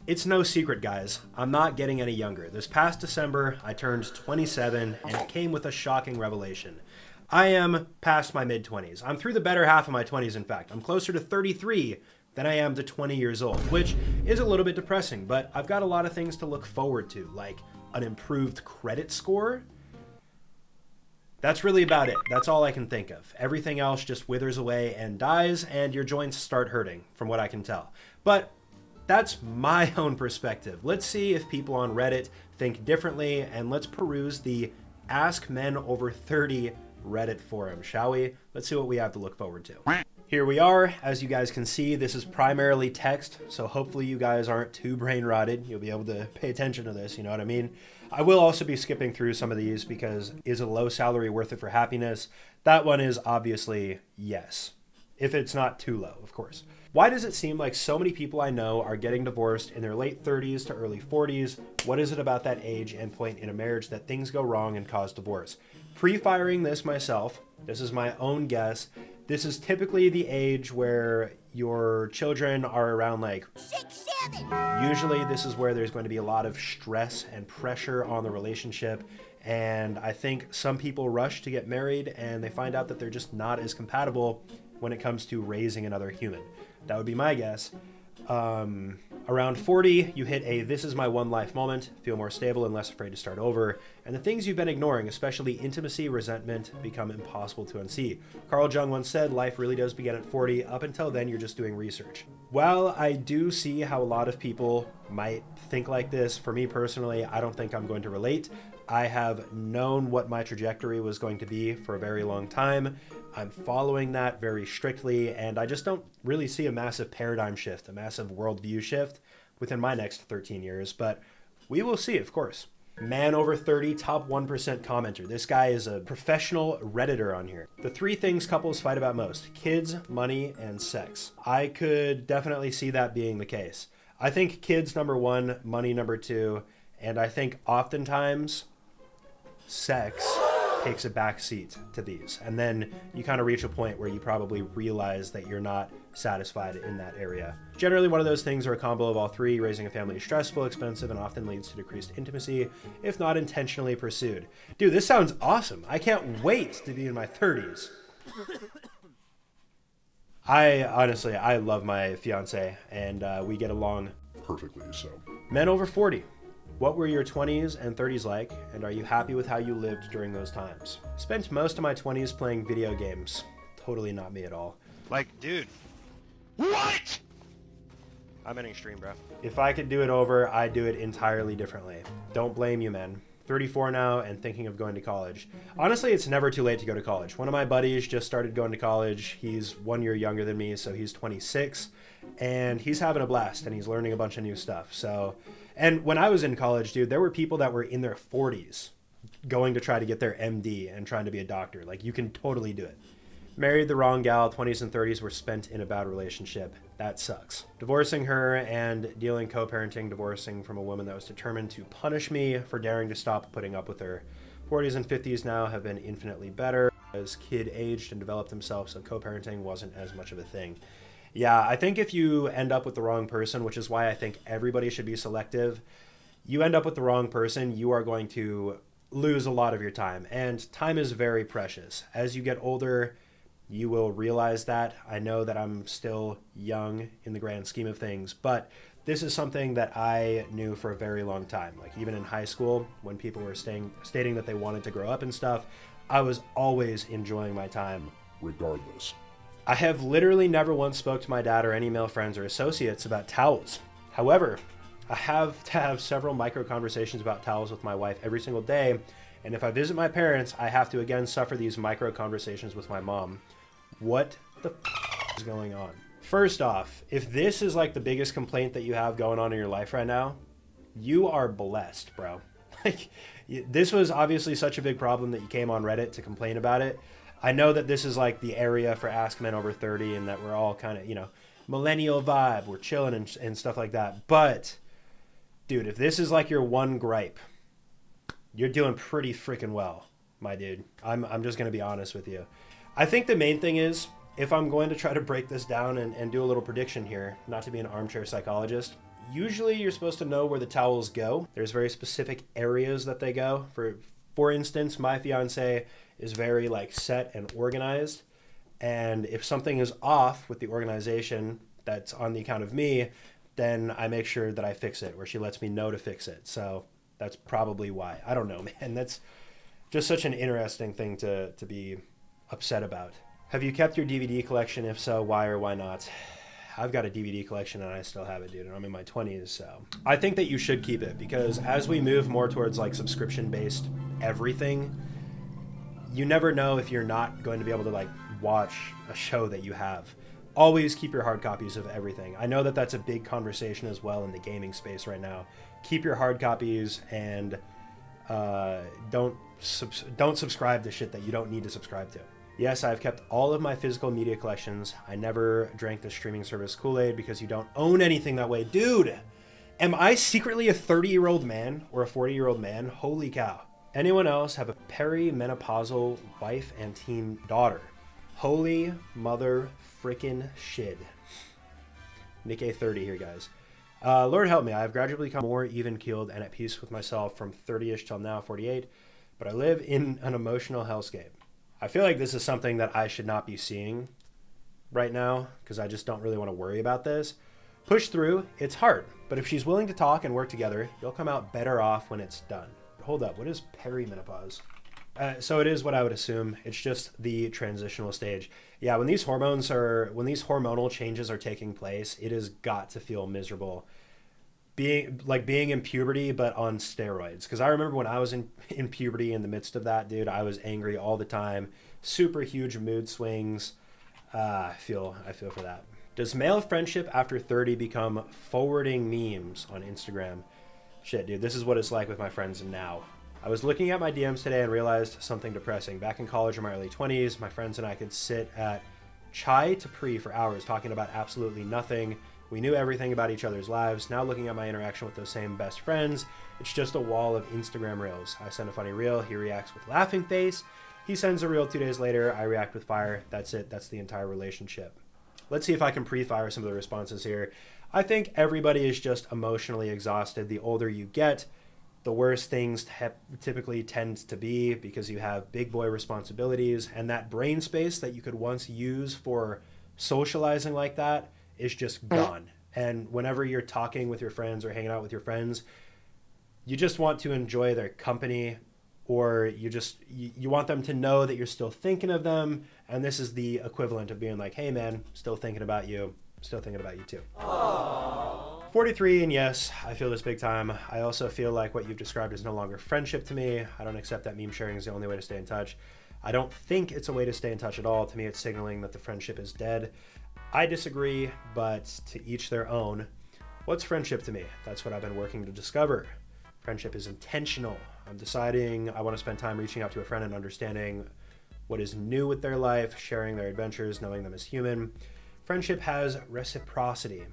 It's no secret, guys, I'm not getting any younger. This past December, I turned 27, and it came with a shocking revelation. I am past my mid-20s. I'm through the better half of my 20s, in fact. I'm closer to 33 than I am to 20 years old, which is a little bit depressing, but I've got a lot of things to look forward to, like an improved credit score. That's really about it. That's all I can think of. Everything else just withers away and dies, and your joints start hurting, from what I can tell. But that's my own perspective. Let's see if people on Reddit think differently, and let's peruse the askmenover30 Reddit forum, shall we? Let's see what we have to look forward to. Here we are. As you guys can see, this is primarily text, so hopefully you guys aren't too brain rotted. You'll be able to pay attention to this, you know what I mean? I will also be skipping through some of these because is a low salary worth it for happiness? That one is obviously yes. If it's not too low, of course. Why does it seem like so many people I know are getting divorced in their late 30s to early 40s? What is it about that age and point in a marriage that things go wrong and cause divorce? Pre-firing this myself, this is my own guess. This is typically the age where your children are around like 6, 7. Usually this is where there's going to be a lot of stress and pressure on the relationship. And I think some people rush to get married and they find out that they're just not as compatible when it comes to raising another human. That would be my guess. Around 40, you hit a this is my one life moment, feel more stable and less afraid to start over, and the things you've been ignoring, especially intimacy, resentment, become impossible to unsee. Carl Jung once said, life really does begin at 40. Up until then, you're just doing research. While I do see how a lot of people might think like this, for me personally, I don't think I'm going to relate. I have known what my trajectory was going to be for a very long time. I'm following that very strictly, and I just don't really see a massive paradigm shift, a massive worldview shift within my next 13 years, but we will see, of course. Man over 30, top 1% commenter. This guy is a professional Redditor on here. The 3 things couples fight about most: kids, money, and sex. I could definitely see that being the case. I think kids number 1, money number 2, and I think oftentimes sex takes a back seat to these. And then you kind of reach a point where you probably realize that you're not satisfied in that area. Generally, one of those things are a combo of all 3. Raising a family is stressful, expensive, and often leads to decreased intimacy, if not intentionally pursued. Dude, this sounds awesome. I can't wait to be in my 30s. I love my fiance, and we get along perfectly so. Men over 40. What were your 20s and 30s like, and are you happy with how you lived during those times? Spent most of my 20s playing video games. Totally not me at all. Like, dude. What? I'm ending stream, bro. If I could do it over, I'd do it entirely differently. Don't blame you, men. 34 now and thinking of going to college. Honestly, it's never too late to go to college. One of my buddies just started going to college. He's 1 year younger than me, so he's 26, and he's having a blast, and he's learning a bunch of new stuff. And when I was in college, dude, there were people that were in their 40s going to try to get their MD and trying to be a doctor. Like, you can totally do it. Married the wrong gal, 20s and 30s were spent in a bad relationship. That sucks. Divorcing her and dealing co-parenting, divorcing from a woman that was determined to punish me for daring to stop putting up with her. 40s and 50s now have been infinitely better as kid aged and developed himself, so co-parenting wasn't as much of a thing. Yeah, I think if you end up with the wrong person, which is why I think everybody should be selective, you end up with the wrong person, you are going to lose a lot of your time. And time is very precious. As you get older, you will realize that. I know that I'm still young in the grand scheme of things, but this is something that I knew for a very long time. Like, even in high school, when people were stating that they wanted to grow up and stuff, I was always enjoying my time. Regardless. I have literally never once spoke to my dad or any male friends or associates about towels. However, I have to have several micro conversations about towels with my wife every single day, and if I visit my parents, I have to again suffer these micro conversations with my mom. What the is going on? First off, if this is like the biggest complaint that you have going on in your life right now, you are blessed, bro. Like, this was obviously such a big problem that you came on Reddit to complain about it. I know that this is like the area for Ask Men Over 30 and that we're all kind of, you know, millennial vibe. We're chilling and stuff like that. But, dude, if this is like your one gripe, you're doing pretty freaking well, my dude. I'm just going to be honest with you. I think the main thing is, if I'm going to try to break this down and do a little prediction here, not to be an armchair psychologist, Usually you're supposed to know where the towels go. There's very specific areas that they go. For instance, my fiance is very like set and organized. And if something is off with the organization that's on the account of me, then I make sure that I fix it, or she lets me know to fix it. So that's probably why. I don't know, man. That's just such an interesting thing to be upset about. Have you kept your DVD collection? If so, why or why not? I've got a DVD collection and I still have it, dude, and I'm in my 20s, so. I think that you should keep it because as we move more towards like subscription-based everything, you never know if you're not going to be able to like watch a show that you have. Always keep your hard copies of everything. I know that that's a big conversation as well in the gaming space right now. Keep your hard copies and don't subscribe to shit that you don't need to subscribe to. Yes, I've kept all of my physical media collections. I never drank the streaming service Kool-Aid because you don't own anything that way. Dude, am I secretly a 30-year-old man or a 40-year-old man? Holy cow. Anyone else have a perimenopausal wife and teen daughter? Holy mother frickin' shit. Nick A30 here, guys. Lord help me, I have gradually become more even-keeled and at peace with myself from 30-ish till now 48, but I live in an emotional hellscape. I feel like this is something that I should not be seeing right now because I just don't really want to worry about this. Push through, it's hard, but if she's willing to talk and work together, you'll come out better off when it's done. Hold up, what is perimenopause? So it is what I would assume. It's just the transitional stage. Yeah, when these hormonal changes are taking place, it has got to feel miserable. Being in puberty, but on steroids. Because I remember when I was in puberty in the midst of that, dude, I was angry all the time. Super huge mood swings. I feel for that. Does male friendship after 30 become forwarding memes on Instagram? Shit, dude, this is what it's like with my friends now. I was looking at my DMs today and realized something depressing. Back in college in my early 20s, my friends and I could sit at Chai Tapri for hours talking about absolutely nothing. We knew everything about each other's lives. Now looking at my interaction with those same best friends, it's just a wall of Instagram reels. I send a funny reel, he reacts with laughing face. He sends a reel 2 days later, I react with fire. That's it, that's the entire relationship. Let's see if I can pre-fire some of the responses here. I think everybody is just emotionally exhausted. The older you get, the worse things typically tend to be because you have big boy responsibilities, and that brain space that you could once use for socializing like that is just gone. And whenever you're talking with your friends or hanging out with your friends, you just want to enjoy their company, or you want them to know that you're still thinking of them. And this is the equivalent of being like, hey man, still thinking about you, still thinking about you too. Aww. 43, and yes, I feel this big time. I also feel like what you've described is no longer friendship to me. I don't accept that meme sharing is the only way to stay in touch. I don't think it's a way to stay in touch at all. To me, it's signaling that the friendship is dead. I disagree, but to each their own. What's friendship to me? That's what I've been working to discover. Friendship is intentional. I'm deciding I want to spend time reaching out to a friend and understanding what is new with their life, sharing their adventures, knowing them as human. Friendship has reciprocity.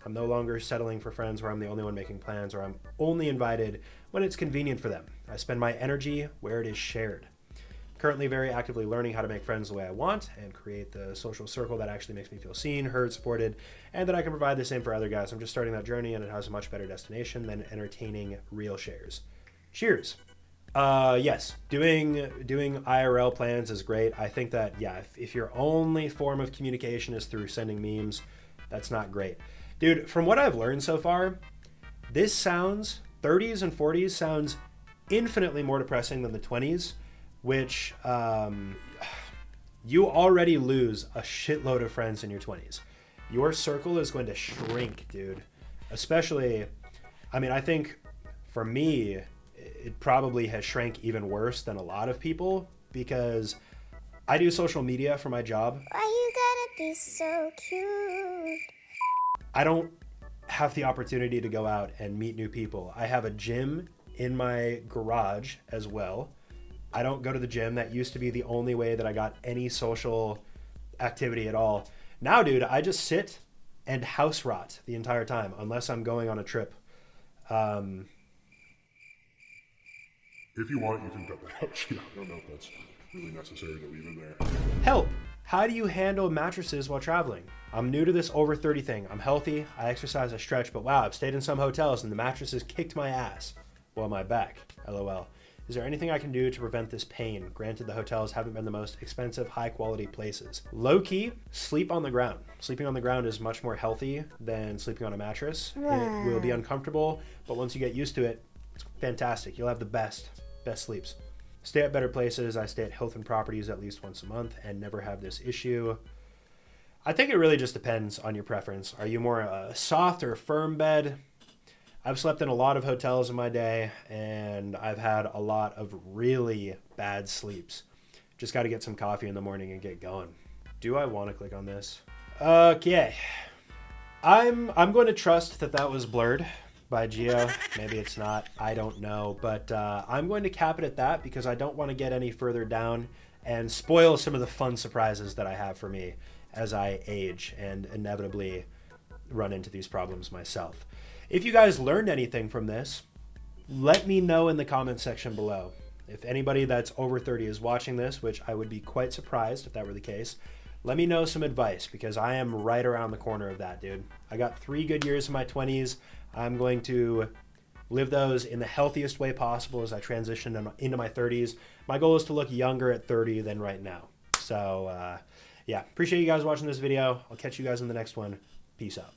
I'm no longer settling for friends where I'm the only one making plans, or I'm only invited when it's convenient for them. I spend my energy where it is shared. Currently very actively learning how to make friends the way I want and create the social circle that actually makes me feel seen, heard, supported, and that I can provide the same for other guys. I'm just starting that journey, and it has a much better destination than entertaining real shares. Cheers. Yes, doing IRL plans is great. I think that, yeah, if your only form of communication is through sending memes, that's not great. Dude, from what I've learned so far, this sounds, 30s and 40s sounds infinitely more depressing than the 20s, which you already lose a shitload of friends in your 20s. Your circle is going to shrink, dude. Especially, I mean, I think for me, it probably has shrank even worse than a lot of people because I do social media for my job. Why you gotta be so cute? I don't have the opportunity to go out and meet new people. I have a gym in my garage as well. I don't go to the gym. That used to be the only way that I got any social activity at all. Now, dude, I just sit and house rot the entire time unless I'm going on a trip. If you want, you can cut that out. Yeah, I don't know if that's really necessary to leave in there. Help! How do you handle mattresses while traveling? I'm new to this over 30 thing. I'm healthy, I exercise, I stretch, but wow, I've stayed in some hotels and the mattresses kicked my ass. Well, my back. LOL. Is there anything I can do to prevent this pain? Granted, the hotels haven't been the most expensive, high-quality places. Low-key, sleep on the ground. Sleeping on the ground is much more healthy than sleeping on a mattress. It will be uncomfortable, but once you get used to it, it's fantastic. You'll have the best sleeps. Stay at better places. I stay at Hilton properties at least once a month and never have this issue. I think it really just depends on your preference. Are you more a soft or firm bed? I've slept in a lot of hotels in my day, and I've had a lot of really bad sleeps. Just got to get some coffee in the morning and get going. Do I want to click on this? Okay. I'm going to trust that was blurred by Geo. Maybe it's not. I don't know. But I'm going to cap it at that because I don't want to get any further down and spoil some of the fun surprises that I have for me as I age and inevitably run into these problems myself. If you guys learned anything from this, let me know in the comment section below. If anybody that's over 30 is watching this, which I would be quite surprised if that were the case, let me know some advice because I am right around the corner of that, dude. I got 3 good years in my 20s. I'm going to live those in the healthiest way possible as I transition into my 30s. My goal is to look younger at 30 than right now. So, yeah, appreciate you guys watching this video. I'll catch you guys in the next one. Peace out.